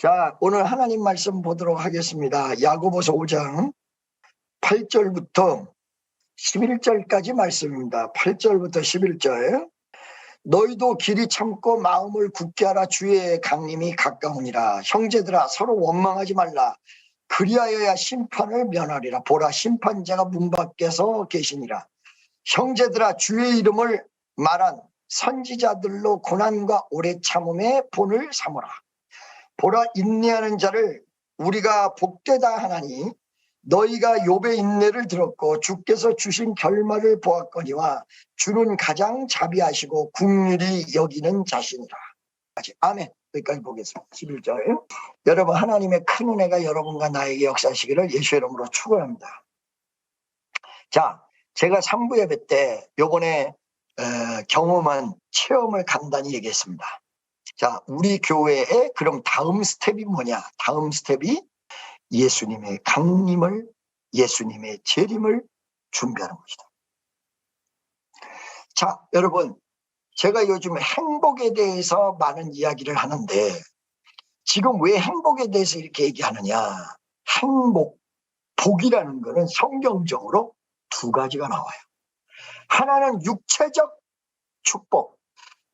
자, 오늘 하나님 말씀 보도록 하겠습니다. 야고보서 5장 8절부터 11절까지 말씀입니다. 8절부터 11절. 너희도 길이 참고 마음을 굳게 하라. 주의 강림이 가까우니라. 형제들아, 서로 원망하지 말라. 그리하여야 심판을 면하리라. 보라, 심판자가 문 밖에서 계시니라. 형제들아, 주의 이름을 말한 선지자들로 고난과 오래 참음의 본을 삼으라. 보라, 인내하는 자를 우리가 복되다 하나니 너희가 욥의 인내를 들었고 주께서 주신 결말을 보았거니와 주는 가장 자비하시고 긍휼히 여기는 자신이라. 아멘. 여기까지 보겠습니다. 11절. 여러분, 하나님의 큰 은혜가 여러분과 나에게 역사하시기를 예수 이름으로 축원합니다. 자, 제가 3부 예배 때 요번에 경험한 체험을 간단히 얘기했습니다. 자, 우리 교회의 그럼 다음 스텝이 뭐냐? 다음 스텝이 예수님의 강림을, 예수님의 재림을 준비하는 것이다. 자, 여러분, 제가 요즘 행복에 대해서 많은 이야기를 하는데 지금 왜 행복에 대해서 이렇게 얘기하느냐? 행복, 복이라는 것은 성경적으로 두 가지가 나와요. 하나는 육체적 축복,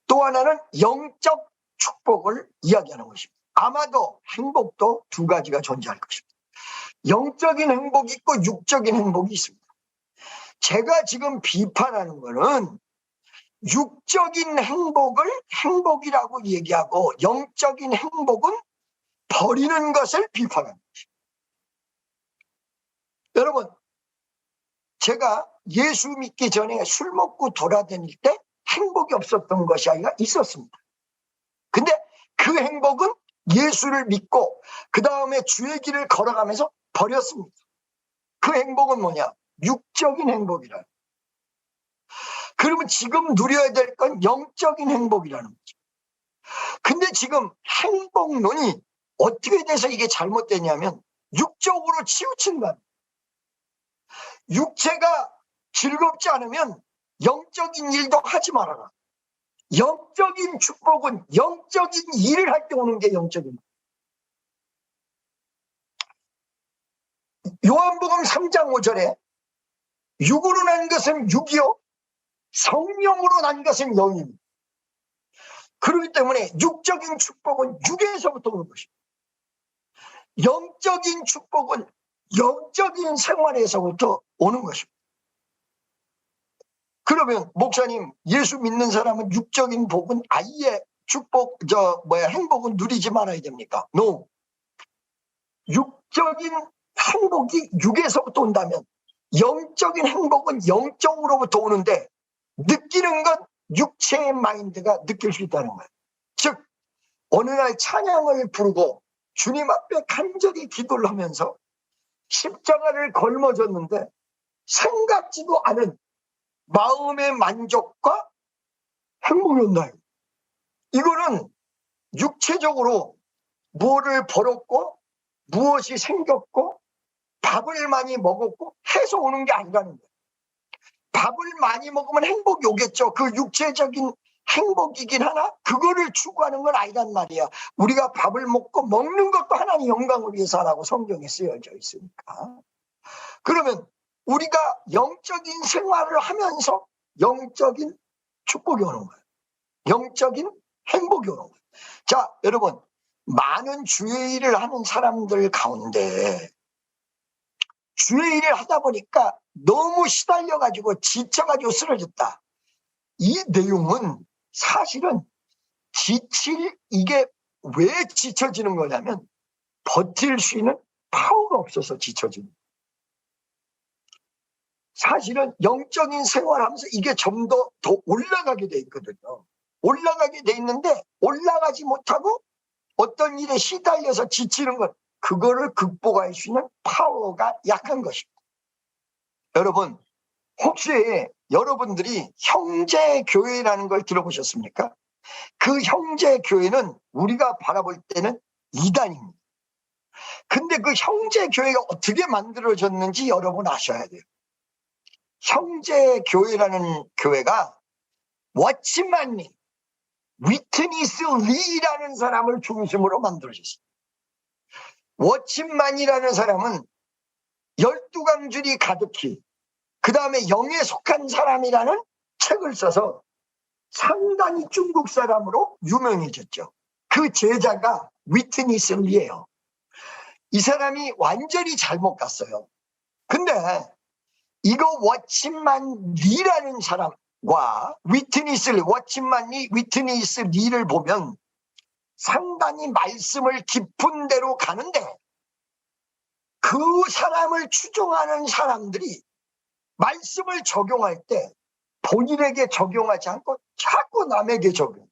또 하나는 영적 축복을 이야기하는 것입니다. 아마도 행복도 두 가지가 존재할 것입니다. 영적인 행복이 있고 육적인 행복이 있습니다. 제가 지금 비판하는 것은 육적인 행복을 행복이라고 얘기하고 영적인 행복은 버리는 것을 비판하는 것입니다. 여러분, 제가 예수 믿기 전에 술 먹고 돌아다닐 때 행복이 없었던 것이 아니라 있었습니다. 근데 그 행복은 예수를 믿고 그 다음에 주의 길을 걸어가면서 버렸습니다. 그 행복은 뭐냐? 육적인 행복이라는. 그러면 지금 누려야 될 건 영적인 행복이라는 거죠. 근데 지금 행복론이 어떻게 돼서 이게 잘못되냐면 육적으로 치우친다. 육체가 즐겁지 않으면 영적인 일도 하지 말아라. 영적인 축복은 영적인 일을 할 때 오는 게 영적인. 요한복음 3장 5절에 육으로 난 것은 육이요 성령으로 난 것은 영입니다. 그렇기 때문에 육적인 축복은 육에서부터 오는 것입니다. 영적인 축복은 영적인 생활에서부터 오는 것입니다. 그러면 목사님, 예수 믿는 사람은 육적인 복은 아예 축복, 행복은 누리지 말아야 됩니까? No. 육적인 행복이 육에서부터 온다면 영적인 행복은 영적으로부터 오는데 느끼는 건 육체의 마인드가 느낄 수 있다는 거예요. 즉, 어느 날 찬양을 부르고 주님 앞에 간절히 기도를 하면서 십자가를 걸머졌는데 생각지도 않은 마음의 만족과 행복이 온다. 이거는 육체적으로 무엇을 벌었고 무엇이 생겼고 밥을 많이 먹었고 해서 오는 게 아니라는 거예요. 밥을 많이 먹으면 행복이 오겠죠. 그 육체적인 행복이긴 하나 그거를 추구하는 건 아니란 말이야. 우리가 밥을 먹고 먹는 것도 하나님 영광을 위해서 하라고 성경에 쓰여져 있으니까. 그러면 우리가 영적인 생활을 하면서 영적인 축복이 오는 거예요. 영적인 행복이 오는 거예요. 자, 여러분, 많은 주의 일을 하는 사람들 가운데 주의 일을 하다 보니까 너무 시달려가지고 지쳐가지고 쓰러졌다. 이 내용은 사실은 이게 왜 지쳐지는 거냐면 버틸 수 있는 파워가 없어서 지쳐지는 거예요. 사실은 영적인 생활하면서 이게 좀 더 올라가게 돼 있거든요. 올라가게 돼 있는데 올라가지 못하고 어떤 일에 시달려서 지치는 것, 그거를 극복할 수 있는 파워가 약한 것입니다. 여러분, 혹시 여러분들이 형제교회라는 걸 들어보셨습니까? 그 형제교회는 우리가 바라볼 때는 이단입니다. 근데 그 형제교회가 어떻게 만들어졌는지 여러분 아셔야 돼요. 형제교회라는 교회가 워치만님, 위트니스 리라는 사람을 중심으로 만들어졌어요. 워치만이라는 사람은 12강줄이 가득히 그 다음에 영에 속한 사람이라는 책을 써서 상당히 중국 사람으로 유명해졌죠. 그 제자가 위트니스 리예요. 이 사람이 완전히 잘못 갔어요. 근데 이거 워치만 리라는 사람과 워치만 리, 위트니스 리를 보면 상당히 말씀을 깊은 데로 가는데 그 사람을 추종하는 사람들이 말씀을 적용할 때 본인에게 적용하지 않고 자꾸 남에게 적용.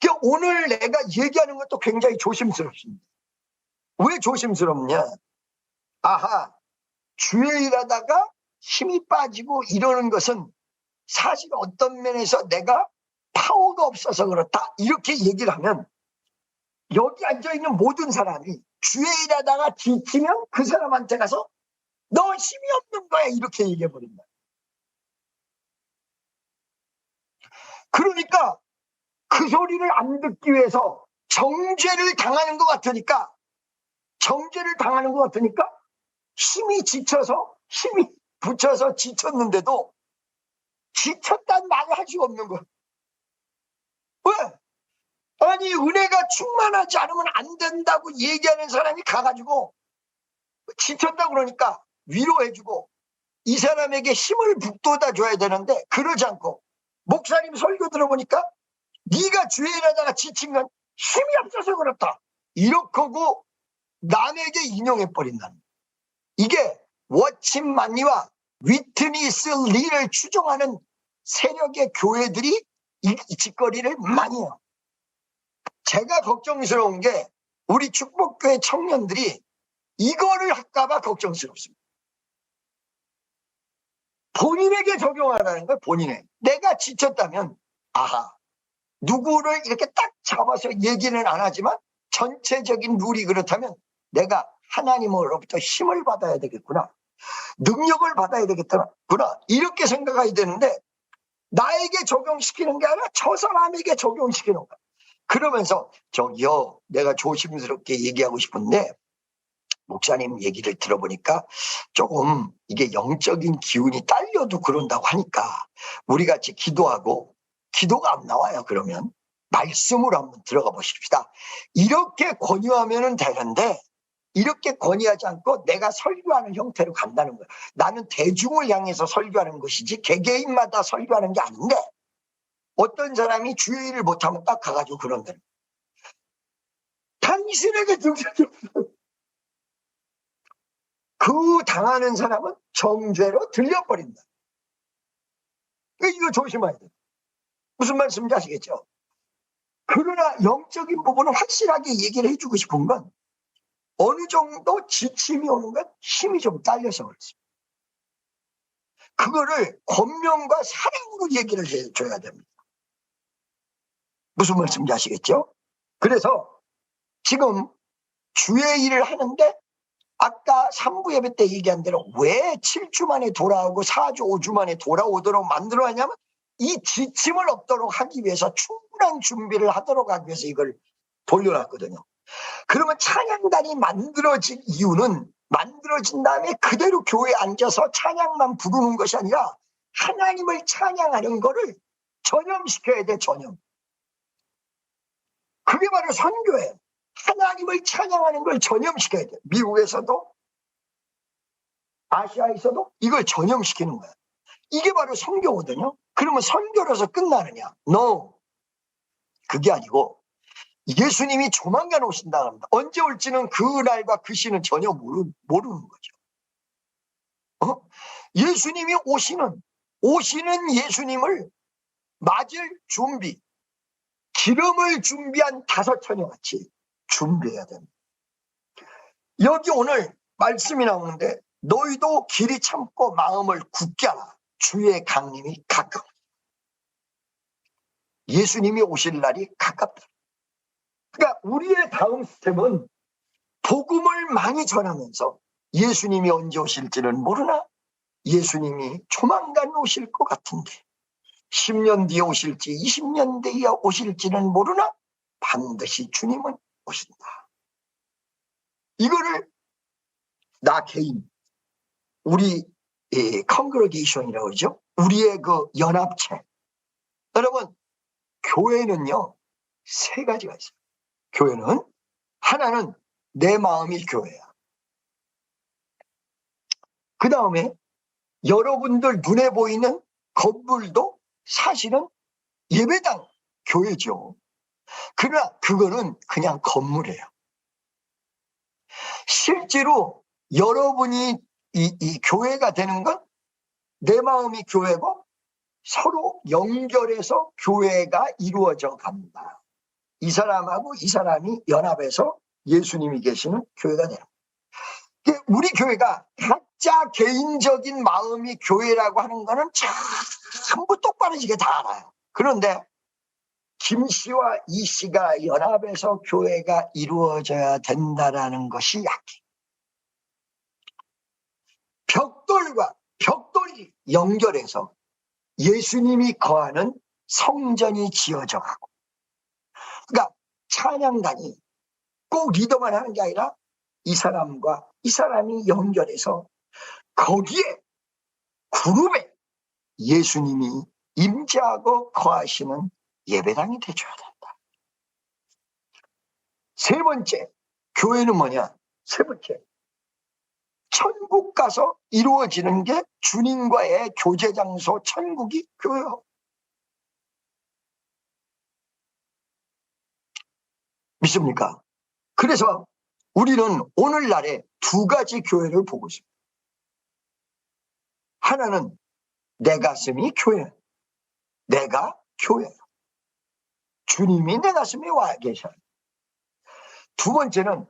그러니까 오늘 내가 얘기하는 것도 굉장히 조심스럽습니다. 왜 조심스럽냐? 아하, 주의 일하다가 힘이 빠지고 이러는 것은 사실 어떤 면에서 내가 파워가 없어서 그렇다 이렇게 얘기를 하면 여기 앉아있는 모든 사람이 주의 일하다가 지치면 그 사람한테 가서 너 힘이 없는 거야 이렇게 얘기해버린다. 그러니까 그 소리를 안 듣기 위해서 정죄를 당하는 것 같으니까 힘이 붙여서 지쳤는데도 지쳤다는 말을 할 수가 없는 거야. 왜? 아니 은혜가 충만하지 않으면 안 된다고 얘기하는 사람이 가가지고 지쳤다 그러니까 위로해주고 이 사람에게 힘을 북돋아 줘야 되는데 그러지 않고 목사님 설교 들어보니까 네가 주의 일하다가 지친 건 힘이 없어서 그렇다 이렇게 하고 남에게 인용해버린다는 거야. 이게 워치만리와 위트니스 리를 추종하는 세력의 교회들이 이 짓거리를 많이 해요. 제가 걱정스러운 게 우리 축복교회 청년들이 이거를 할까봐 걱정스럽습니다. 본인에게 적용하라는 거예요. 본인에게. 내가 지쳤다면 아하 누구를 이렇게 딱 잡아서 얘기는 안 하지만 전체적인 룰이 그렇다면 내가 하나님으로부터 힘을 받아야 되겠구나. 능력을 받아야 되겠구나. 이렇게 생각해야 되는데 나에게 적용시키는 게 아니라 저 사람에게 적용시키는 거야. 그러면서 저기요 내가 조심스럽게 얘기하고 싶은데 목사님 얘기를 들어보니까 조금 이게 영적인 기운이 딸려도 그런다고 하니까 우리 같이 기도하고 기도가 안 나와요. 그러면 말씀으로 한번 들어가 보십시다. 이렇게 권유하면 되는데 이렇게 권유하지 않고 내가 설교하는 형태로 간다는 거예요. 나는 대중을 향해서 설교하는 것이지 개개인마다 설교하는 게 아닌데 어떤 사람이 주의 일을 못하면 딱 가가지고 그런다는 거예요. 당신에게 등장해요. 그 당하는 사람은 정죄로 들려버린다. 이거 조심해야 돼요. 무슨 말씀인지 아시겠죠? 그러나 영적인 부분을 확실하게 얘기를 해주고 싶은 건 어느 정도 지침이 오는 건 힘이 좀 딸려서 그렇습니다. 그거를 권면과 사랑으로 얘기를 해줘야 됩니다. 무슨 말씀인지 아시겠죠? 그래서 지금 주의 일을 하는데 아까 3부 예배 때 얘기한 대로 왜 7주 만에 돌아오고 4주, 5주 만에 돌아오도록 만들어놨냐면 이 지침을 없도록 하기 위해서 충분한 준비를 하도록 하기 위해서 이걸 돌려놨거든요. 그러면 찬양단이 만들어진 이유는 만들어진 다음에 그대로 교회에 앉아서 찬양만 부르는 것이 아니라 하나님을 찬양하는 거를 전염시켜야 돼, 전염. 그게 바로 선교예요. 하나님을 찬양하는 걸 전염시켜야 돼. 미국에서도 아시아에서도 이걸 전염시키는 거야. 이게 바로 선교거든요. 그러면 선교로서 끝나느냐? No. 그게 아니고 예수님이 조만간 오신다 합니다. 언제 올지는 그 날과 그 시는 전혀 모르는 거죠. 예수님이 오시는 예수님을 맞을 준비, 기름을 준비한 5처녀같이 준비해야 됩니다. 여기 오늘 말씀이 나오는데 너희도 길이 참고 마음을 굳게 하라. 주의 강림이 가까워. 예수님이 오실 날이 가깝다. 그러니까 우리의 다음 스텝은 복음을 많이 전하면서 예수님이 언제 오실지는 모르나 예수님이 조만간 오실 것 같은데 10년 뒤에 오실지 20년 뒤에 오실지는 모르나 반드시 주님은 오신다. 이거를 나 개인, 우리 컨그레게이션이라고 그러죠. 우리의 그 연합체. 여러분, 교회는요, 세 가지가 있어요. 교회는 하나는 내 마음이 교회야. 그 다음에 여러분들 눈에 보이는 건물도 사실은 예배당 교회죠. 그러나 그거는 그냥 건물이에요. 실제로 여러분이 이 교회가 되는 건 내 마음이 교회고 서로 연결해서 교회가 이루어져 갑니다. 이 사람하고 이 사람이 연합해서 예수님이 계시는 교회가 돼요. 우리 교회가 각자 개인적인 마음이 교회라고 하는 거는 전부 똑바로지게 다 알아요. 그런데 김 씨와 이 씨가 연합해서 교회가 이루어져야 된다라는 것이 약해. 벽돌이 연결해서 예수님이 거하는 성전이 지어져 가고, 그러니까 찬양단이 꼭 리더만 하는 게 아니라 이 사람과 이 사람이 연결해서 거기에 그룹에 예수님이 임재하고 거하시는 예배당이 되줘야 된다. 세 번째, 교회는 뭐냐? 세 번째, 천국 가서 이루어지는 게 주님과의 교제 장소, 천국이 교회요. 믿습니까? 그래서 우리는 오늘날에 두 가지 교회를 보고 있습니다. 하나는 내 가슴이 교회, 내가 교회, 주님이 내 가슴에 와 계셔요. 두 번째는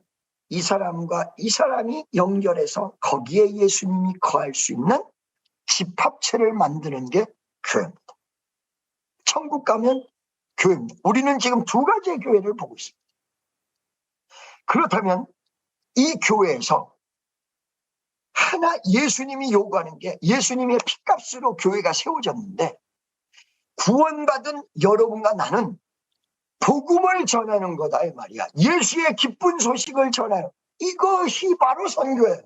이 사람과 이 사람이 연결해서 거기에 예수님이 거할 수 있는 집합체를 만드는 게 교회입니다. 천국 가면 교회입니다. 우리는 지금 두 가지의 교회를 보고 있습니다. 그렇다면 이 교회에서 하나 예수님이 요구하는 게, 예수님의 피값으로 교회가 세워졌는데 구원받은 여러분과 나는 복음을 전하는 거다 이 말이야. 예수의 기쁜 소식을 전하는, 이것이 바로 선교예요.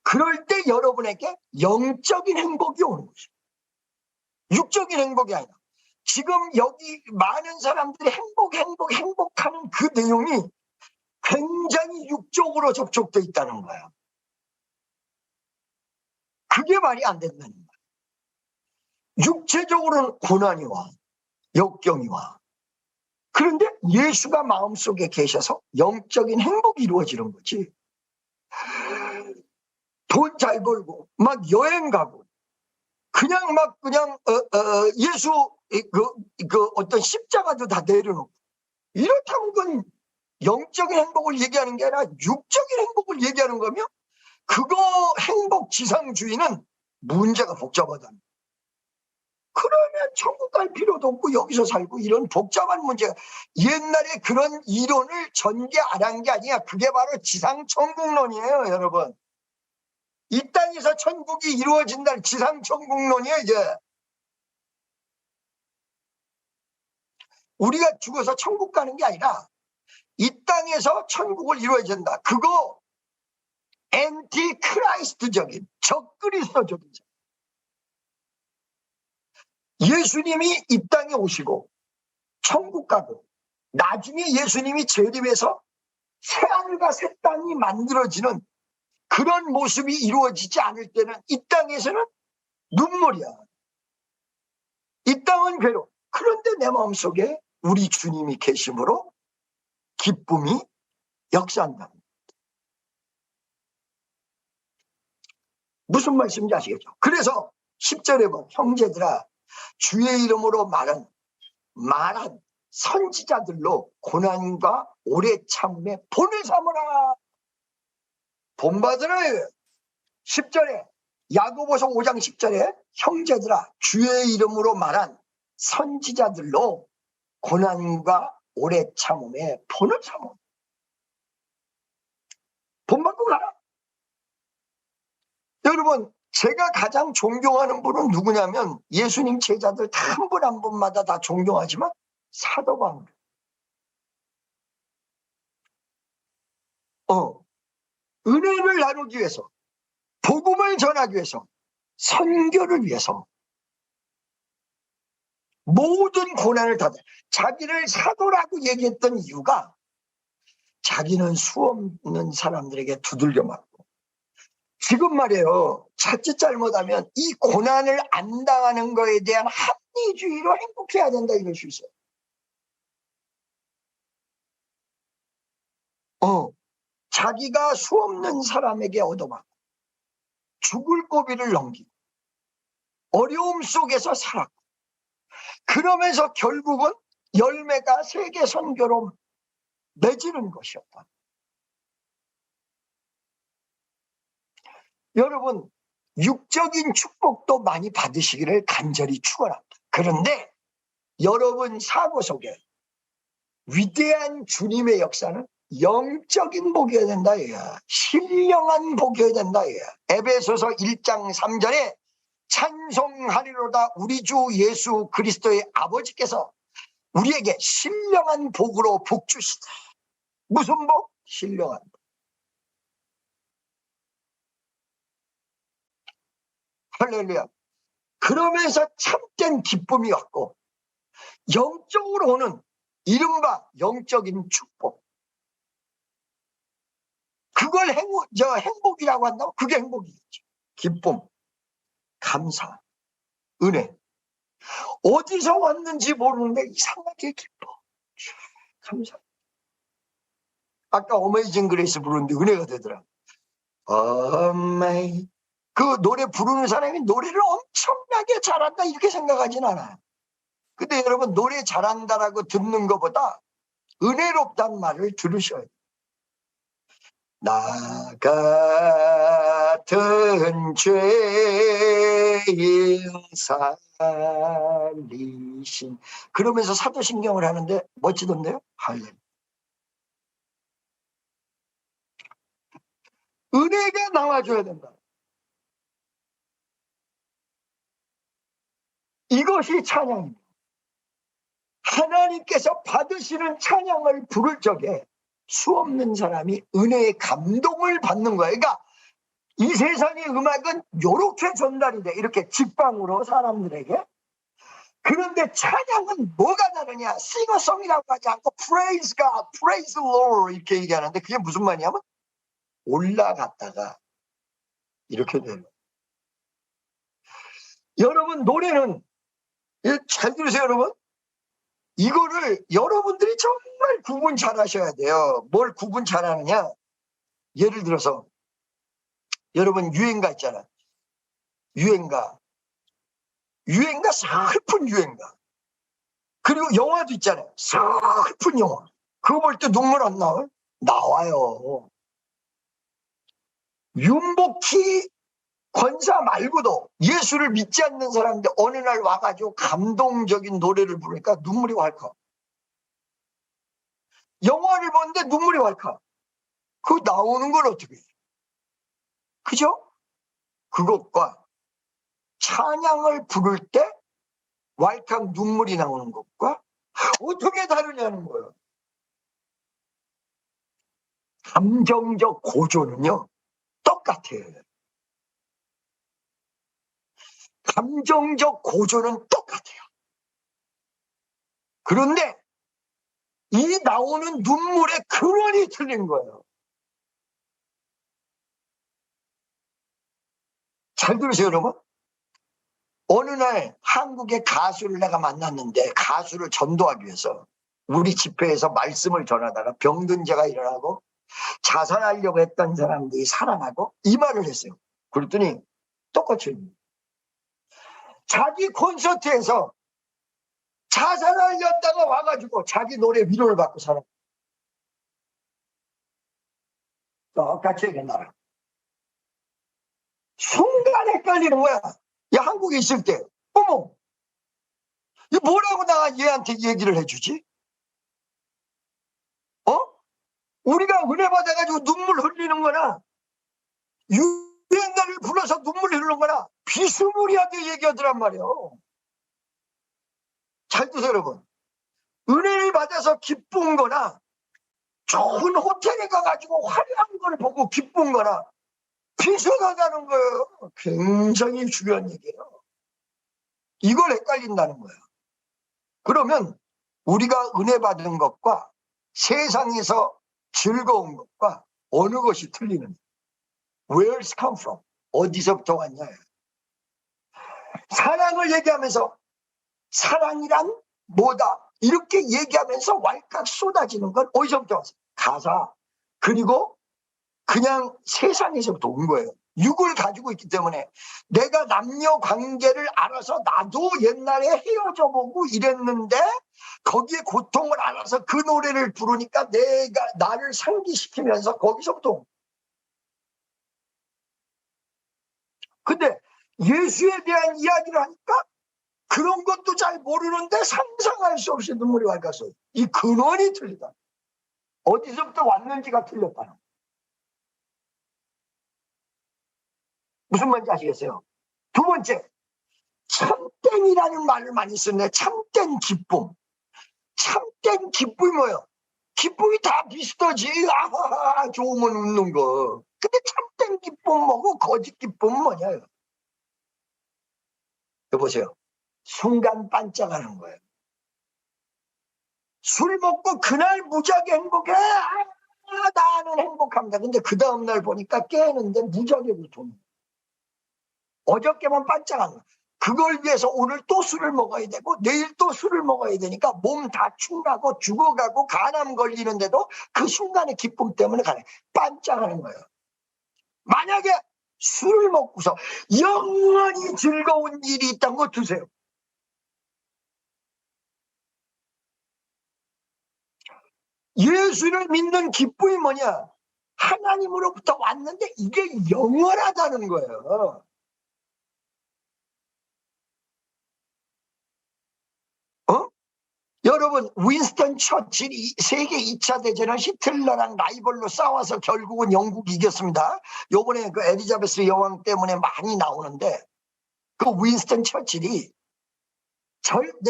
그럴 때 여러분에게 영적인 행복이 오는 거죠. 육적인 행복이 아니라. 지금 여기 많은 사람들이 행복하는 그 내용이 굉장히 육적으로 접촉돼 있다는 거야. 그게 말이 안 된다는 거야. 육체적으로는 고난이 와, 역경이 와. 그런데 예수가 마음속에 계셔서 영적인 행복이 이루어지는 거지. 돈 잘 벌고 막 여행 가고 그냥 예수 그 어떤 십자가도 다 내려놓고 이렇다면 그건 영적인 행복을 얘기하는 게 아니라 육적인 행복을 얘기하는 거며, 그거 행복 지상주의는 문제가 복잡하다. 그러면 천국 갈 필요도 없고 여기서 살고, 이런 복잡한 문제가, 옛날에 그런 이론을 전개 안 한 게 아니야. 그게 바로 지상천국론이에요, 여러분. 이 땅에서 천국이 이루어진다는 지상천국론이에요, 이게. 우리가 죽어서 천국 가는 게 아니라 이 땅에서 천국을 이루어야 된다. 그거 엔티크라이스트적인, 적그리스도적인, 예수님이 이 땅에 오시고 천국 가고 나중에 예수님이 재림해서 새하늘과 새 땅이 만들어지는 그런 모습이 이루어지지 않을 때는 이 땅에서는 눈물이야. 이 땅은 괴로워. 그런데 내 마음속에 우리 주님이 계심으로 기쁨이 역사한다. 무슨 말씀인지 아시겠죠? 그래서 10절에 보면 형제들아, 주의 이름으로 말한 선지자들로 고난과 오래 참음에 본을 삼으라. 본받으라. 10절에 야고보서 5장 10절에 형제들아, 주의 이름으로 말한 선지자들로 고난과 오래 참음에 본을 삼어. 본받고 가라. 여러분, 제가 가장 존경하는 분은 누구냐면 예수님 제자들 한 분 한 분마다 다 존경하지만 사도 바울. 은혜를 나누기 위해서, 복음을 전하기 위해서, 선교를 위해서 모든 고난을 다, 자기를 사도라고 얘기했던 이유가 자기는 수없는 사람들에게 두들겨 맞고, 지금 말이에요, 자칫 잘못하면 이 고난을 안 당하는 거에 대한 합리주의로 행복해야 된다, 이럴 수 있어요. 자기가 수없는 사람에게 얻어맞고 죽을 고비를 넘기고 어려움 속에서 살았고, 그러면서 결국은 열매가 세계 선교로 맺이는 것이었다. 여러분, 육적인 축복도 많이 받으시기를 간절히 축원합니다. 그런데 여러분 사고 속에 위대한 주님의 역사는 영적인 복이어야 된다. 신령한 복이어야 된다. 에베소서 1장 3절에 찬송하리로다 우리 주 예수 그리스도의 아버지께서 우리에게 신령한 복으로 복 주시다. 무슨 복? 신령한 복. 할렐루야. 그러면서 참된 기쁨이 왔고, 영적으로 오는 이른바 영적인 축복, 그걸 행복이라고 한다고? 그게 행복이겠죠. 기쁨, 감사, 은혜. 어디서 왔는지 모르는데 이상하게 기뻐. 감사. 아까 어메이징 그레이스 부르는데 은혜가 되더라. 그 노래 부르는 사람이 노래를 엄청나게 잘한다 이렇게 생각하진 않아요. 근데 여러분, 노래 잘한다라고 듣는 것보다 은혜롭다는 말을 들으셔야 돼요. 나 같은 죄인 살리신, 그러면서 사도신경을 하는데 멋지던데요? 할렐루야. 은혜가 나와줘야 된다. 이것이 찬양입니다. 하나님께서 받으시는 찬양을 부를 적에 수없는 사람이 은혜의 감동을 받는 거예요. 그러니까 이 세상의 음악은 이렇게 전달이 돼, 이렇게 직방으로 사람들에게. 그런데 찬양은 뭐가 다르냐? 싱어송이라고 하지 않고 Praise God, Praise the Lord 이렇게 얘기하는데, 그게 무슨 말이냐면 올라갔다가 이렇게 돼요. 여러분, 노래는 잘 들으세요. 여러분, 이거를 여러분들이 정말 구분 잘 하셔야 돼요. 뭘 구분 잘 하느냐? 예를 들어서 여러분, 유행가 있잖아. 유행가 슬픈 유행가. 그리고 영화도 있잖아요. 슬픈 영화. 그거 볼 때 눈물 안 나와요? 나와요. 윤복희 권사 말고도 예수를 믿지 않는 사람인데 어느 날 와가지고 감동적인 노래를 부르니까 눈물이 왈칵. 영화를 보는데 눈물이 왈칵. 그거 나오는 걸 어떻게 해요? 그죠? 그것과 찬양을 부를 때 왈칵 눈물이 나오는 것과 어떻게 다르냐는 거예요. 감정적 고조는요, 똑같아요. 감정적 고조는 똑같아요. 그런데 이 나오는 눈물의 근원이 틀린 거예요. 잘 들으세요, 여러분. 어느 날 한국의 가수를 내가 만났는데, 가수를 전도하기 위해서 우리 집회에서 말씀을 전하다가 병든 자가 일어나고 자살하려고 했던 사람들이 살아나고, 이 말을 했어요. 그랬더니 똑같이 자기 콘서트에서 자살하려다가 와가지고 자기 노래 위로를 받고 살아. 똑같이 얘기한다. 순간 헷갈리는 거야. 야, 한국에 있을 때, 어머, 이 뭐라고 나 얘한테 얘기를 해주지? 우리가 은혜 받아가지고 눈물 흘리는 거나, 유행가를 불러서 눈물 흘리는 거나 비스무리하게 얘기하더란 말이에요. 잘 드세요, 여러분. 은혜를 받아서 기쁜 거나 좋은 호텔에 가가지고 화려한 걸 보고 기쁜 거나 비서가가는 거예요. 굉장히 중요한 얘기예요. 이걸 헷갈린다는 거예요. 그러면 우리가 은혜 받은 것과 세상에서 즐거운 것과 어느 것이 틀리는지, where's come from? 어디서부터 왔냐. 사랑을 얘기하면서 사랑이란 뭐다 이렇게 얘기하면서 왈칵 쏟아지는 건 어디서부터 왔어요? 가사, 그리고 그냥 세상에서부터 온 거예요. 육을 가지고 있기 때문에 내가 남녀 관계를 알아서 나도 옛날에 헤어져 보고 이랬는데 거기에 고통을 알아서 그 노래를 부르니까 내가 나를 상기시키면서 거기서부터. 근데 예수에 대한 이야기를 하니까 그런 것도 잘 모르는데 상상할 수 없이 눈물이 왈칵어요. 이 근원이 틀리다. 어디서부터 왔는지가 틀렸다. 무슨 말인지 아시겠어요? 두 번째, 참된 말을 많이 쓰네. 참된 기쁨. 참된 기쁨이 뭐예요? 기쁨이 다 비슷하지. 아하하 좋으면 웃는 거. 근데 참된 기쁨 뭐고 거짓 기쁨은 뭐냐. 여보세요. 순간 반짝하는 거예요. 술 먹고 그날 무지하게 행복해. 나는 행복합니다. 근데 그 다음날 보니까 깨는데 무지하게 고통. 어저께만 반짝한 거예요. 그걸 위해서 오늘 또 술을 먹어야 되고 내일 또 술을 먹어야 되니까 몸 다 축나고 죽어가고 간암 걸리는데도 그 순간의 기쁨 때문에 반짝하는 거예요. 만약에 술을 먹고서 영원히 즐거운 일이 있다는 거 두세요. 예수를 믿는 기쁨이 뭐냐? 하나님으로부터 왔는데 이게 영원하다는 거예요. 여러분, 윈스턴 처칠이 세계 2차 대전을 히틀러랑 라이벌로 싸워서 결국은 영국이 이겼습니다. 요번에 그 엘리자베스 여왕 때문에 많이 나오는데 그 윈스턴 처칠이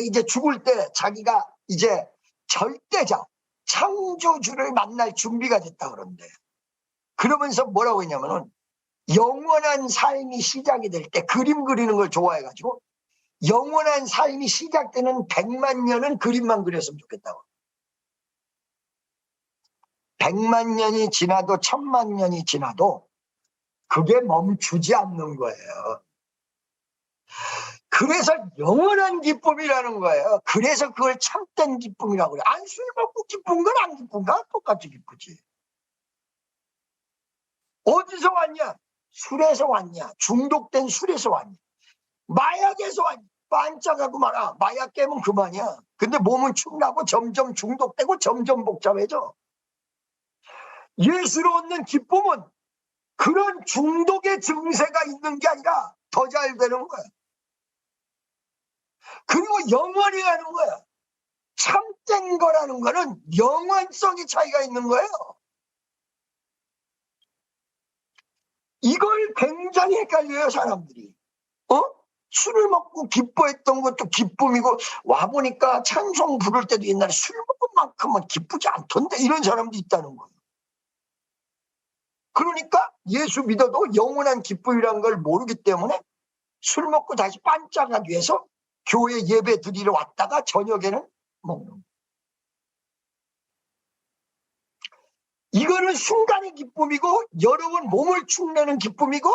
이제 죽을 때 자기가 이제 절대자, 창조주를 만날 준비가 됐다 그러는데 그러면서 뭐라고 했냐면은 영원한 삶이 시작이 될 때 그림 그리는 걸 좋아해가지고 영원한 삶이 시작되는 100만 년은 그림만 그렸으면 좋겠다고. 100만 년이 지나도 1000만 년이 지나도 그게 멈추지 않는 거예요. 그래서 영원한 기쁨이라는 거예요. 그래서 그걸 참된 기쁨이라고 그래요. 안 술 먹고 기쁜 건 안 기쁜가? 똑같이 기쁘지. 어디서 왔냐? 술에서 왔냐? 중독된 술에서 왔냐? 마약에서 왔냐? 반짝하고 말아. 마약 깨면 그만이야. 근데 몸은 축나고 점점 중독되고 점점 복잡해져. 예수로 얻는 기쁨은 그런 중독의 증세가 있는 게 아니라 더 잘 되는 거야. 그리고 영원히 가는 거야. 참된 거라는 거는 영원성의 차이가 있는 거예요. 이걸 굉장히 헷갈려요, 사람들이. 술을 먹고 기뻐했던 것도 기쁨이고 와보니까 찬송 부를 때도 옛날에 술 먹은 만큼은 기쁘지 않던데 이런 사람도 있다는 거예요. 그러니까 예수 믿어도 영원한 기쁨이라는 걸 모르기 때문에 술 먹고 다시 반짝하기 위해서 교회 예배 드리러 왔다가 저녁에는 먹는 거예요. 이거는 순간의 기쁨이고 여러분 몸을 축내는 기쁨이고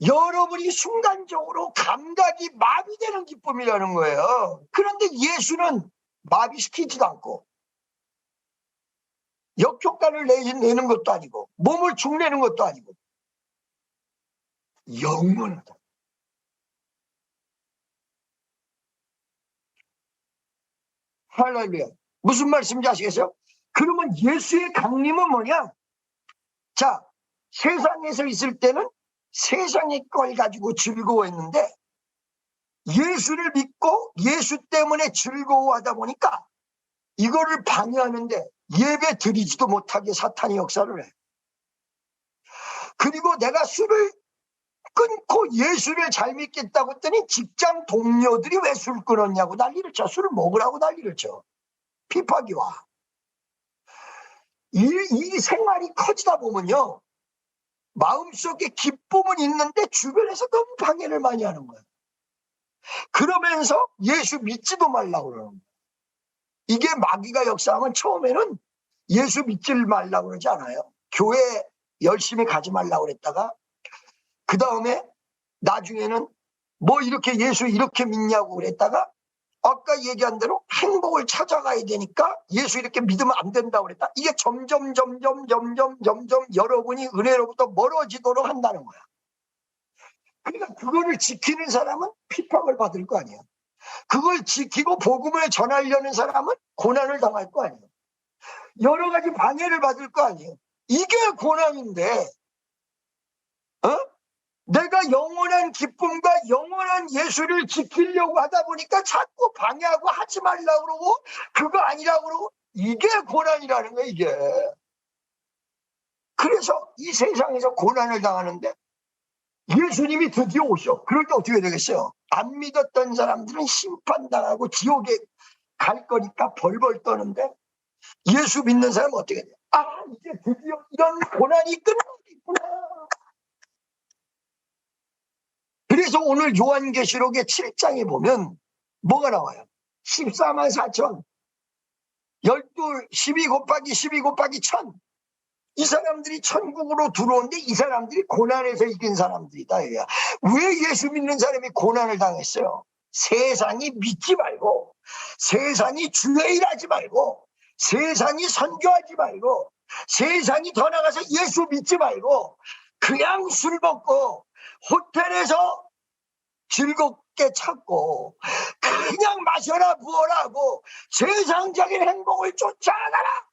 여러분이 순간적으로 감각이 마비되는 기쁨이라는 거예요. 그런데 예수는 마비시키지도 않고 역효과를 내는 것도 아니고 몸을 축내는 것도 아니고 영원하다. 할렐루야. 무슨 말씀인지 아시겠어요? 그러면 예수의 강림은 뭐냐? 자, 세상에서 있을 때는 세상의 걸 가지고 즐거워했는데 예수를 믿고 예수 때문에 즐거워하다 보니까 이거를 방해하는데 예배 드리지도 못하게 사탄이 역사를 해. 그리고 내가 술을 끊고 예수를 잘 믿겠다고 했더니 직장 동료들이 왜 술 끊었냐고 난리를 쳐. 술을 먹으라고 난리를 쳐. 피파기와. 이 생활이 커지다 보면요, 마음속에 기쁨은 있는데 주변에서 너무 방해를 많이 하는 거예요. 그러면서 예수 믿지도 말라고 그러는 거예요. 이게 마귀가 역사하면 처음에는 예수 믿지 말라고 그러지 않아요. 교회 열심히 가지 말라고 그랬다가 그 다음에 나중에는 뭐 이렇게 예수 이렇게 믿냐고 그랬다가 아까 얘기한 대로 행복을 찾아가야 되니까 예수 이렇게 믿으면 안 된다고 그랬다. 이게 점점 여러분이 은혜로부터 멀어지도록 한다는 거야. 그러니까 그거를 지키는 사람은 핍박을 받을 거 아니야. 그걸 지키고 복음을 전하려는 사람은 고난을 당할 거 아니에요. 여러 가지 방해를 받을 거 아니에요. 이게 고난인데, 내가 영원한 기쁨과 영원한 예수를 지키려고 하다 보니까 자꾸 방해하고 하지 말라고 그러고 그거 아니라고 그러고 이게 고난이라는 거예요, 이게. 그래서 이 세상에서 고난을 당하는데 예수님이 드디어 오셔. 그럴 때 어떻게 되겠어요? 안 믿었던 사람들은 심판당하고 지옥에 갈 거니까 벌벌 떠는데 예수 믿는 사람은 어떻게 돼요? 아, 이제 드디어 이런 고난이 끝나겠구나. 그래서 오늘 요한계시록의 7장에 보면 뭐가 나와요? 14만 4천 12 곱하기 12 곱하기 1000. 이 사람들이 천국으로 들어오는데 이 사람들이 고난에서 이긴 사람들이다. 왜 예수 믿는 사람이 고난을 당했어요? 세상이 믿지 말고, 세상이 주의 일하지 말고, 세상이 선교하지 말고, 세상이 더 나가서 예수 믿지 말고 그냥 술 먹고 호텔에서 즐겁게 찾고 그냥 마셔라 부어라 하고 세상적인 행복을 쫓아가라.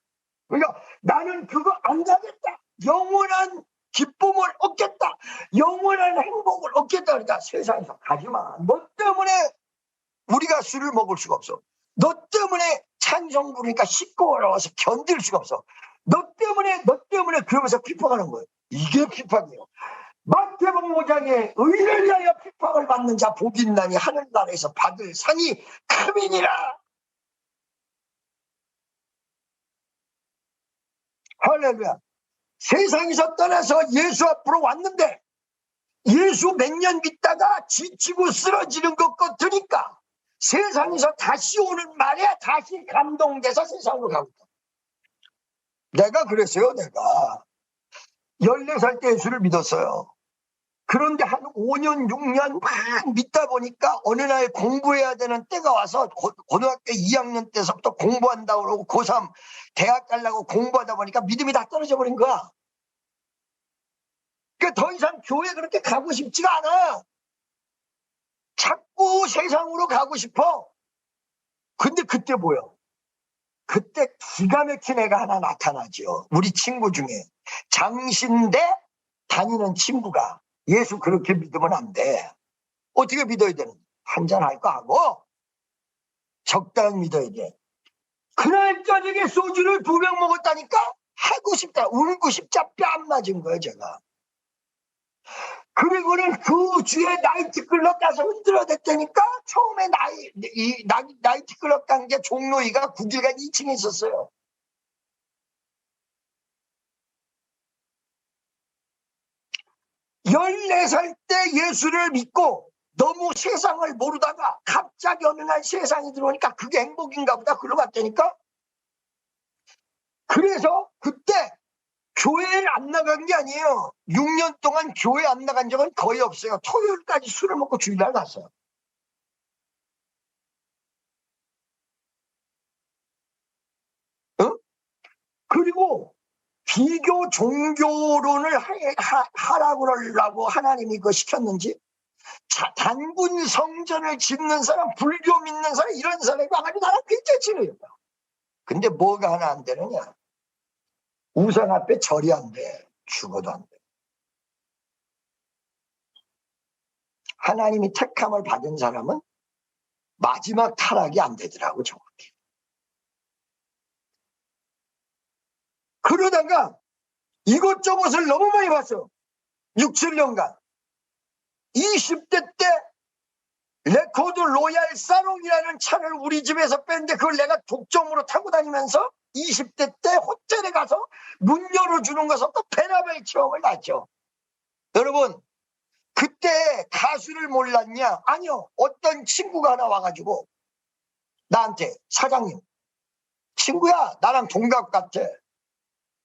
그러니까 나는 그거 안 가겠다. 영원한 기쁨을 얻겠다. 영원한 행복을 얻겠다. 그러니까 세상에서 가지마. 너 때문에 우리가 술을 먹을 수가 없어. 너 때문에 찬송 부르니까 시끄러워서 견딜 수가 없어. 너 때문에 그러면서 핍박하는 거예요. 이게 핍박이에요. 마태복음 5장에 의를 위하여 핍박을 받는 자 복이 있나니 하늘나라에서 받을 상이 크미니라. 할렐루야. 세상에서 떠나서 예수 앞으로 왔는데 예수 몇 년 믿다가 지치고 쓰러지는 것 같으니까 세상에서 다시 오는 말에 다시 감동돼서 세상으로 가고 있다. 내가 그랬어요. 내가 14살 때 예수를 믿었어요. 그런데 한 5년 6년 막 믿다 보니까 어느 날 공부해야 되는 때가 와서 고등학교 2학년 때서부터 공부한다고 그러고 고3 대학 가려고 공부하다 보니까 믿음이 다 떨어져 버린 거야. 그러니까 더 이상 교회 그렇게 가고 싶지가 않아. 자꾸 세상으로 가고 싶어. 근데 그때 뭐야? 그때 기가 막힌 애가 하나 나타나죠. 우리 친구 중에 장신대 다니는 친구가 예수 그렇게 믿으면 안 돼. 어떻게 믿어야 되는? 한잔 할 거 하고 적당히 믿어야 돼. 그날 저녁에 소주를 2병 먹었다니까 하고 싶다. 울고 싶자 뺨 맞은 거예요, 제가. 그리고는 그 주에 나이트클럽 가서 흔들어댔다니까 처음에 나이트클럽 간 게 종로이가 9길간 2층에 있었어요. (14살) 때 예수를 믿고 너무 세상을 모르다가 갑자기 어느 날 세상이 들어오니까 그게 행복인가 보다 그러고 갔다니까. 그래서 그때 교회를 안 나간 게 아니에요. 6년 동안 교회 안 나간 적은 거의 없어요. 토요일까지 술을 먹고 주일날 갔어요. 그리고 비교 종교론을 하라고 하려고 하나님이 그거 시켰는지 단군 성전을 짓는 사람, 불교 믿는 사람, 이런 사람이 와가지고 나랑 굉장히 친해요. 근데 뭐가 하나 안 되느냐? 우상 앞에 절이 안 돼. 죽어도 안 돼. 하나님이 택함을 받은 사람은 마지막 타락이 안 되더라고, 정확히. 그러다가 이것저것을 너무 많이 봤어. 6, 7년간. 20대 때 레코드 로얄 사롱이라는 차를 우리 집에서 뺐는데 그걸 내가 독점으로 타고 다니면서 20대 때 호텔에 가서 문 열어주는 것은 또 베라벨 체험을 났죠. 여러분, 그때 가수를 몰랐냐? 아니요. 어떤 친구가 하나 와가지고 나한테, 사장님, 친구야, 나랑 동갑 같아.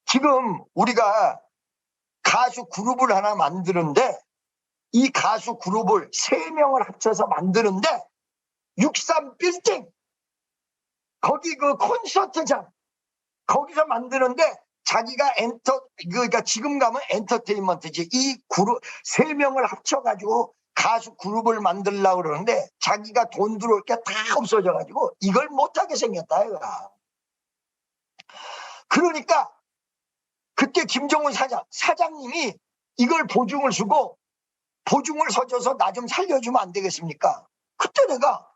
지금 우리가 가수 그룹을 하나 만드는데 이 가수 그룹을 3명을 합쳐서 만드는데 63빌딩 거기 그 콘서트장 거기서 만드는데 자기가 그러니까 지금 가면 엔터테인먼트지. 이 그룹 3명을 합쳐가지고 가수 그룹을 만들려고 그러는데 자기가 돈 들어올 게 다 없어져가지고 이걸 못하게 생겼다 이거야. 그러니까 그때 김정은 사장님이 이걸 보증을 주고 보증을 서줘서 나 좀 살려주면 안 되겠습니까? 그때 내가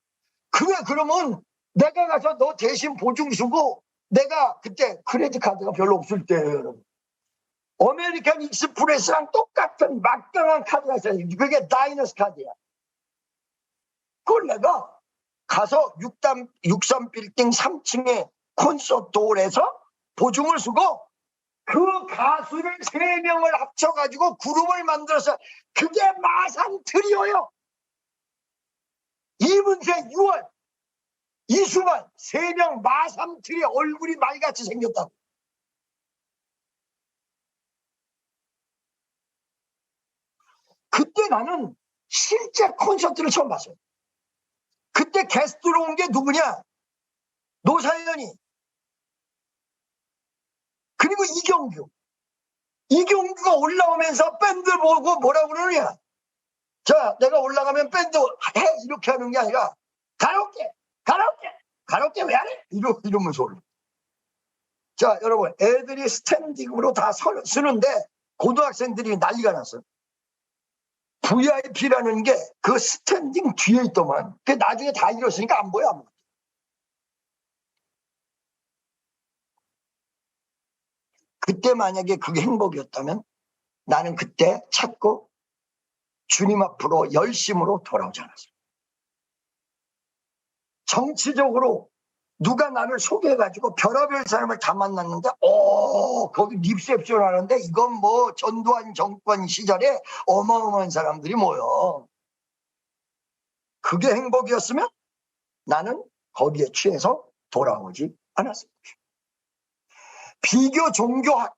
그래 그러면 내가 가서 너 대신 보증 주고 내가 그때 크레딧 카드가 별로 없을 때예요 여러분. 아메리칸 익스프레스랑 똑같은 막강한 카드가 있어요. 그게 다이너스 카드야. 그걸 내가 가서 63빌딩 3층에 콘서트홀에서 보증을 주고 그 가수를 3명을 합쳐가지고 그룹을 만들어서 그게 마산 트리오요. 이문세 6월 이수만 3명 마산 트리오 얼굴이 말같이 생겼다고. 그때 나는 실제 콘서트를 처음 봤어요. 그때 게스트로 온 게 누구냐? 노사연이 그리고 이경규가 올라오면서 밴드 보고 뭐라고 그러느냐? 자, 내가 올라가면 밴드 해 이렇게 하는 게 아니라 가라오케 왜 안 해? 이러면서 올라. 자, 여러분 애들이 스탠딩으로 다 쓰는데 고등학생들이 난리가 났어요. VIP라는 게 그 스탠딩 뒤에 있더만. 그 나중에 다 잃었으니까 안 보여 아무것도. 그때 만약에 그게 행복이었다면 나는 그때 찾고 주님 앞으로 열심으로 돌아오지 않았어요. 정치적으로 누가 나를 소개해가지고 별의별 사람을 다 만났는데 거기 립셉션 하는데 이건 뭐 전두환 정권 시절에 어마어마한 사람들이 모여. 그게 행복이었으면 나는 거기에 취해서 돌아오지 않았을 것이다. 비교 종교학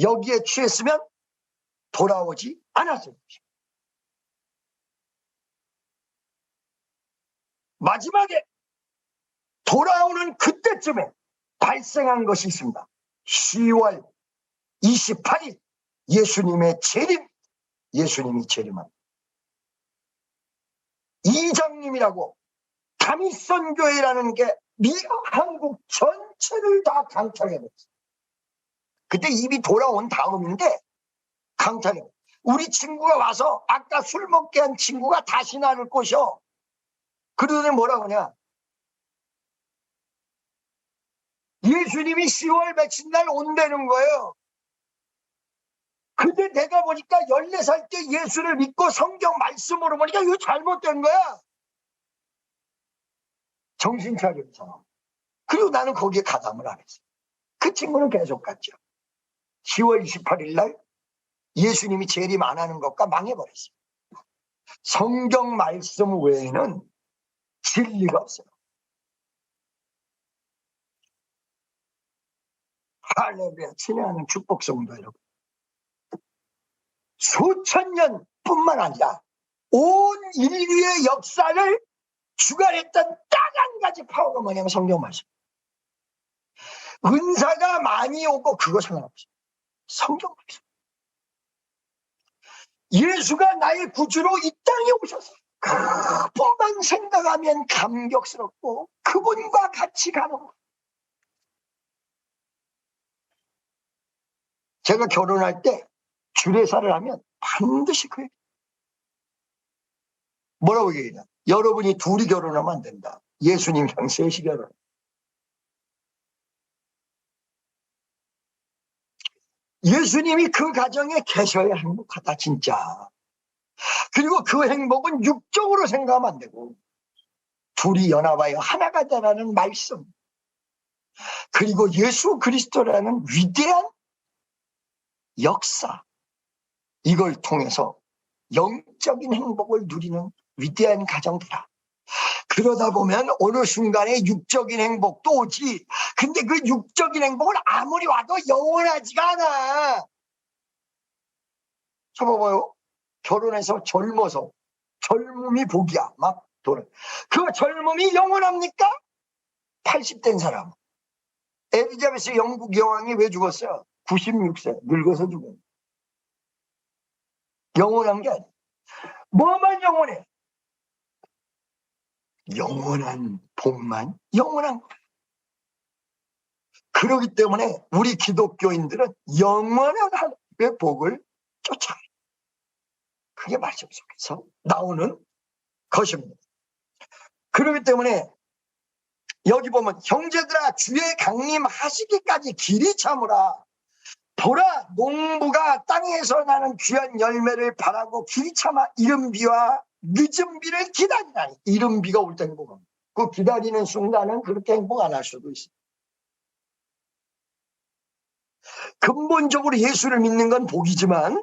여기에 취했으면 돌아오지 않았을 것이다. 마지막에 돌아오는 그때쯤에 발생한 것이 있습니다. 10월 28일 예수님의 재림. 예수님이 재림합니다. 이장님이라고 다윗선교회라는 게 한국 전체를 다 강탈해버렸어요. 그때 이미 돌아온 다음인데 강탈해버렸어요. 우리 친구가 와서 아까 술 먹게 한 친구가 다시 나를 꼬셔. 그러더니 뭐라고 하냐? 예수님이 10월 며칠 날 온다는 거예요. 근데 내가 보니까 14살 때 예수를 믿고 성경 말씀으로 보니까 이거 잘못된 거야. 정신 차리면서. 그리고 나는 거기에 가담을 안 했어요. 그 친구는 계속 갔죠. 10월 28일 날 예수님이 재림 안 하는 것과 망해버렸어요. 성경 말씀 외에는 진리가 없어요. 할렐루야, 친애하는 축복성도 여러분. 수천 년뿐만 아니라 온 인류의 역사를 주관했던 딱 한 가지 파워가 뭐냐면 성경 말씀. 은사가 많이 오고 그거 상관없어요. 성경 말씀. 예수가 나의 구주로 이 땅에 오셔서 그분만 생각하면 감격스럽고 그분과 같이 가는 거. 제가 결혼할 때 주례사를 하면 반드시 그 얘기. 뭐라고 얘기하냐? 여러분이 둘이 결혼하면 안 된다. 예수님이랑 셋이 결혼. 예수님이 그 가정에 계셔야 행복하다 진짜. 그리고 그 행복은 육적으로 생각하면 안 되고 둘이 연합하여 하나가 되라는 말씀, 그리고 예수 그리스도라는 위대한 역사, 이걸 통해서 영적인 행복을 누리는 위대한 가정들아. 그러다 보면 어느 순간에 육적인 행복도 오지. 근데 그 육적인 행복은 아무리 와도 영원하지가 않아. 쳐봐봐요. 결혼해서 젊어서 젊음이 복이야. 막 도는. 그 젊음이 영원합니까? 80된 사람. 엘리자베스 영국 여왕이 왜 죽었어요? 96세 늙어서 죽은. 영원한 게 아니야. 뭐만 영원해? 영원한 복만 영원한 거야. 그렇기 때문에 우리 기독교인들은 영원한 하나님의 복을 쫓아가요. 그게 말씀 속에서 나오는 것입니다. 그렇기 때문에 여기 보면 형제들아 주의 강림하시기까지 길이 참으라. 보라 농부가 땅에서 나는 귀한 열매를 바라고 길이 참아 이른 비와 늦은 비를 기다리나니. 이른 비가 올 때 행복합니다. 그 기다리는 순간은 그렇게 행복 안 할 수도 있어요. 근본적으로 예수를 믿는 건 복이지만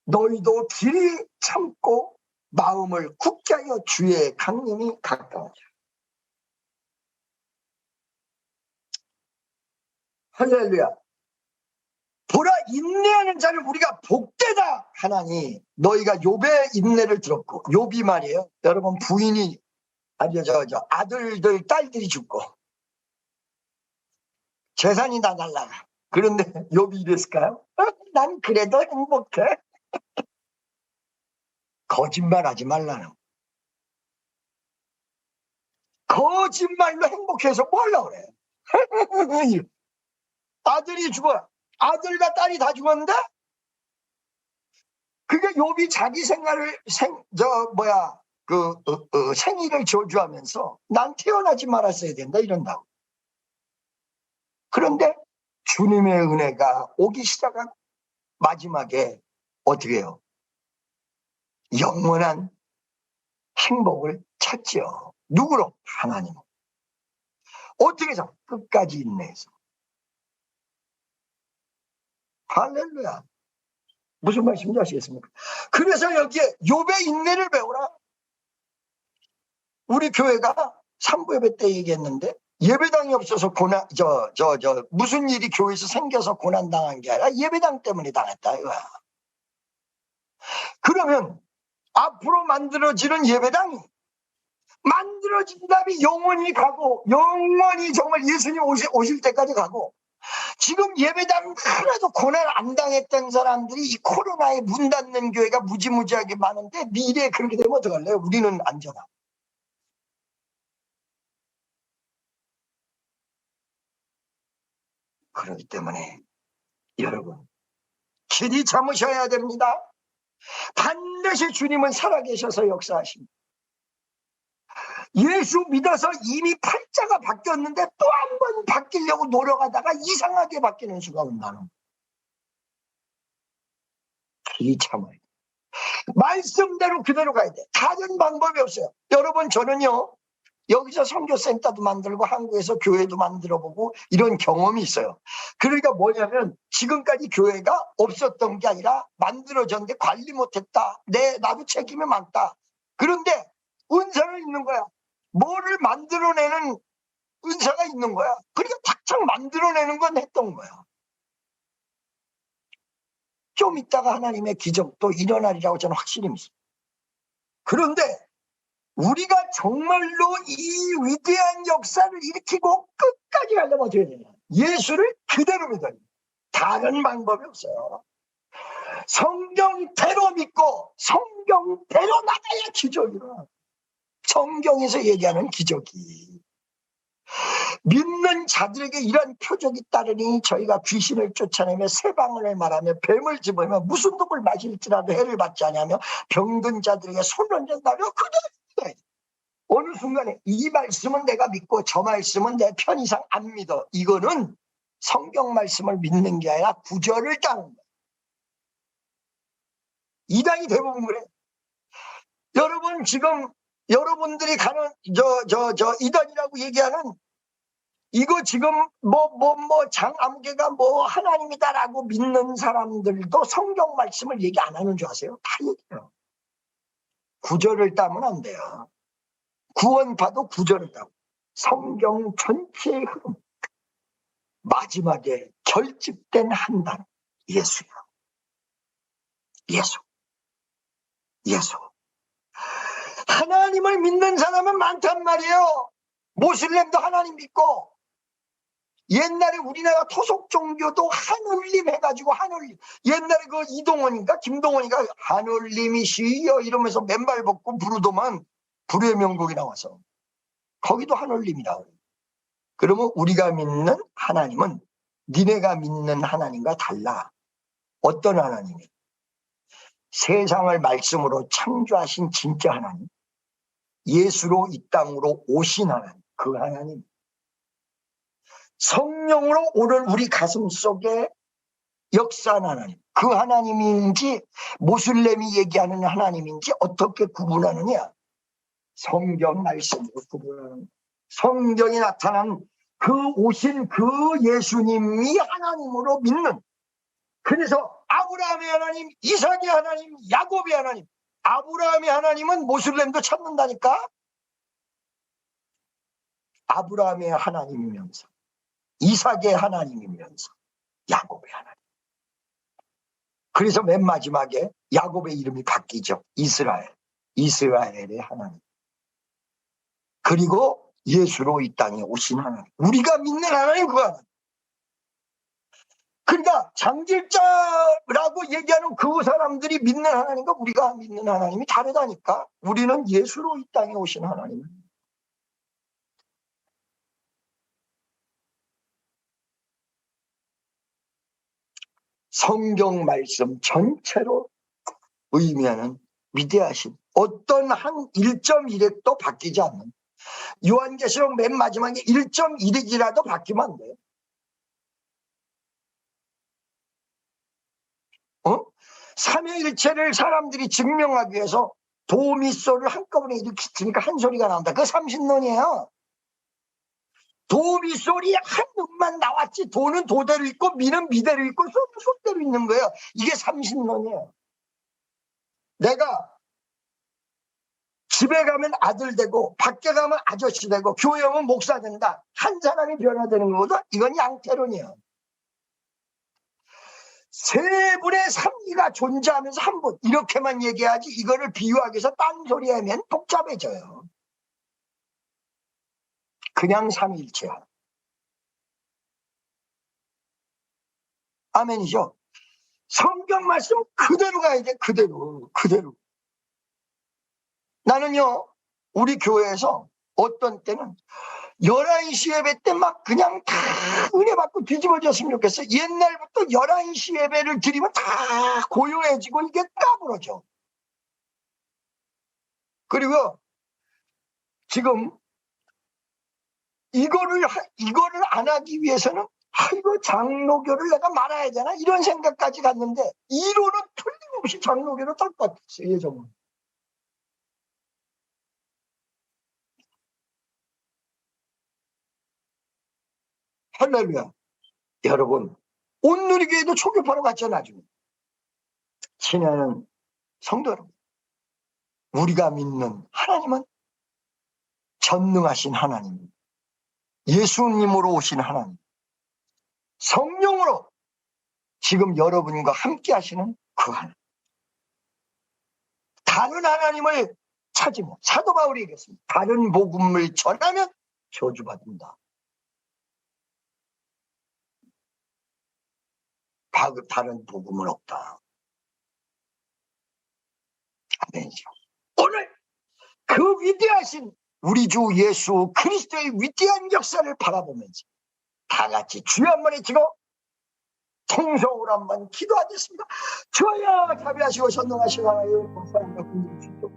너희도 길이 참고 마음을 굳게 하여 주의 강림이 가까워져. 할렐루야. 보라 인내하는 자를 우리가 복되다 하나니. 너희가 욥의 인내를 들었고, 욥이 말이에요. 여러분 부인이 아들들 딸들이 죽고 재산이 다 날라가. 그런데 욥이 이랬을까요? 난 그래도 행복해. 거짓말하지 말라는. 거짓말로 행복해서 뭐 하려고 그래. 아들이 죽어. 아들과 딸이 다 죽었는데 그게 욥이 자기 생활을 생일을 저주하면서 난 태어나지 말았어야 된다 이런다고. 그런데 주님의 은혜가 오기 시작한 마지막에 어떻게 해요? 영원한 행복을 찾지요. 누구로? 하나님. 어떻게 해서? 끝까지 인내해서. 할렐루야. 무슨 말씀인지 아시겠습니까? 그래서 여기에 욥의 인내를 배우라. 우리 교회가 3부 예배 때 얘기했는데 예배당이 없어서 무슨 일이 교회에서 생겨서 고난당한 게 아니라 예배당 때문에 당했다 이거야. 그러면 앞으로 만들어지는 예배당이 만들어진 다음에 영원히 가고 영원히 정말 예수님 오실 때까지 가고, 지금 예배당 하나도 고난 안 당했던 사람들이 이 코로나에 문 닫는 교회가 무지무지하게 많은데 미래에 그렇게 되면 어떡할래요? 우리는 안전하고. 그렇기 때문에 여러분 길이 참으셔야 됩니다. 반드시 주님은 살아계셔서 역사하십니다. 예수 믿어서 이미 팔자가 바뀌었는데 또 한 번 바뀌려고 노력하다가 이상하게 바뀌는 수가 온다는. 길이 참아야 돼. 말씀대로 그대로 가야 돼. 다른 방법이 없어요. 여러분 저는요 여기서 선교센터도 만들고 한국에서 교회도 만들어보고 이런 경험이 있어요. 그러니까 뭐냐면 지금까지 교회가 없었던 게 아니라 만들어졌는데 관리 못했다. 나도 책임이 많다. 그런데 은사는 있는 거야. 뭐를 만들어내는 은사가 있는 거야. 그러니까 탁탁 만들어내는 건 했던 거야. 좀 있다가 하나님의 기적도 일어나리라고 저는 확신이 믿습니다. 그런데 우리가 정말로 이 위대한 역사를 일으키고 끝까지 가려면 어떻게 되냐? 예수를 그대로 믿어야 돼요. 다른 방법이 없어요. 성경대로 믿고 성경대로 나가야 기적이라. 성경에서 얘기하는 기적이. 믿는 자들에게 이런 표적이 따르니 저희가 귀신을 쫓아내며 새 방언을 말하며 뱀을 집으며 무슨 독을 마실지라도 해를 받지 않으며 병든 자들에게 손을 얹는다며 그대로. 어느 순간에 이 말씀은 내가 믿고 저 말씀은 내 편의상 안 믿어. 이거는 성경 말씀을 믿는 게 아니라 구절을 따는 거야. 이단이 대부분 그래. 여러분 지금 여러분들이 가는 이단이라고 얘기하는 이거 지금 장아무개가 하나님이다라고 믿는 사람들도 성경 말씀을 얘기 안 하는 줄 아세요? 다 얘기해요. 구절을 따면 안 돼요. 구원파도 구절을 따고 성경 전체의 흐름, 마지막에 결집된 한 단, 예수예요. 예수. 하나님을 믿는 사람은 많단 말이에요. 모슬렘도 하나님 믿고, 옛날에 우리나라 토속 종교도 하늘님 해가지고 하늘님. 옛날에 그 이동원인가 김동원이가 하늘님이시여 이러면서 맨발 벗고 부르더만 불후의 명곡이 나와서 거기도 하늘님이라고 그래요. 그러면 우리가 믿는 하나님은 니네가 믿는 하나님과 달라. 어떤 하나님이에요? 세상을 말씀으로 창조하신 진짜 하나님, 예수로 이 땅으로 오신 하나님, 그 하나님, 성령으로 오늘 우리 가슴 속에 역사한 하나님, 그 하나님인지 모슬렘이 얘기하는 하나님인지 어떻게 구분하느냐? 성경 말씀으로 구분하는, 성경에 나타난 그 오신 그 예수님이 하나님으로 믿는. 그래서 아브라함의 하나님, 이삭의 하나님, 야곱의 하나님. 아브라함의 하나님은 모슬렘도 찾는다니까. 아브라함의 하나님이면서, 이삭의 하나님이면서, 야곱의 하나님. 그래서 맨 마지막에 야곱의 이름이 바뀌죠. 이스라엘의 하나님. 그리고 예수로 이 땅에 오신 하나님, 우리가 믿는 하나님, 그 하나님. 그러니까 장질자라고 얘기하는 그 사람들이 믿는 하나님과 우리가 믿는 하나님이 다르다니까. 우리는 예수로 이 땅에 오신 하나님. 성경 말씀 전체로 의미하는 위대하신, 어떤 한 1.1핵도 바뀌지 않는, 요한계시록 맨 마지막에 1.1핵이라도 바뀌면 안 돼요. 삼위일체를 사람들이 증명하기 위해서 도미소를 한꺼번에 일으키니까 한 소리가 나온다. 그거 삼신론이에요. 도미소리 한 놈만 나왔지, 도는 도대로 있고 미는 미대로 있고 소는 소대로 있는 거예요. 이게 삼신론이에요. 내가 집에 가면 아들 되고 밖에 가면 아저씨 되고 교회 오면 목사 된다. 한 사람이 변화되는 것보다 이건 양태론이에요. 세 분의 삼위가 존재하면서 한 분, 이렇게만 얘기하지 이거를 비유하기 위해서 딴소리 하면 복잡해져요. 그냥 삼위일체야. 아멘이죠. 성경 말씀 그대로 가야 돼. 그대로. 나는요, 우리 교회에서 어떤 때는 11시 예배 때 막 그냥 다 은혜 받고 뒤집어졌으면 좋겠어. 옛날부터 11시 예배를 드리면 다 고요해지고 이게 까부러져. 그리고 지금 이거를 안 하기 위해서는 이거 장로교를 내가 말아야 되나 이런 생각까지 갔는데 이론은 틀림없이 장로교로 딱 바뀌었어요. 예전은. 할렐루야. 여러분, 온누리교회도 초교파로 갔죠. 나중에 친애하는 성도 여러분, 우리가 믿는 하나님은 전능하신 하나님, 예수님으로 오신 하나님, 성령으로 지금 여러분과 함께 하시는 그 하나님. 다른 하나님을 찾으면, 사도 바울이 얘기했습니다. 다른 복음을 전하면 저주받는다. 다른 복음은 없다. 아멘이죠. 오늘 그 위대하신 우리 주 예수 그리스도의 위대한 역사를 바라보면서 다 같이 주여 한번 외치고 통성으로 한번 기도하겠습니다. 주여 자비하시고 선동하시고 하나님,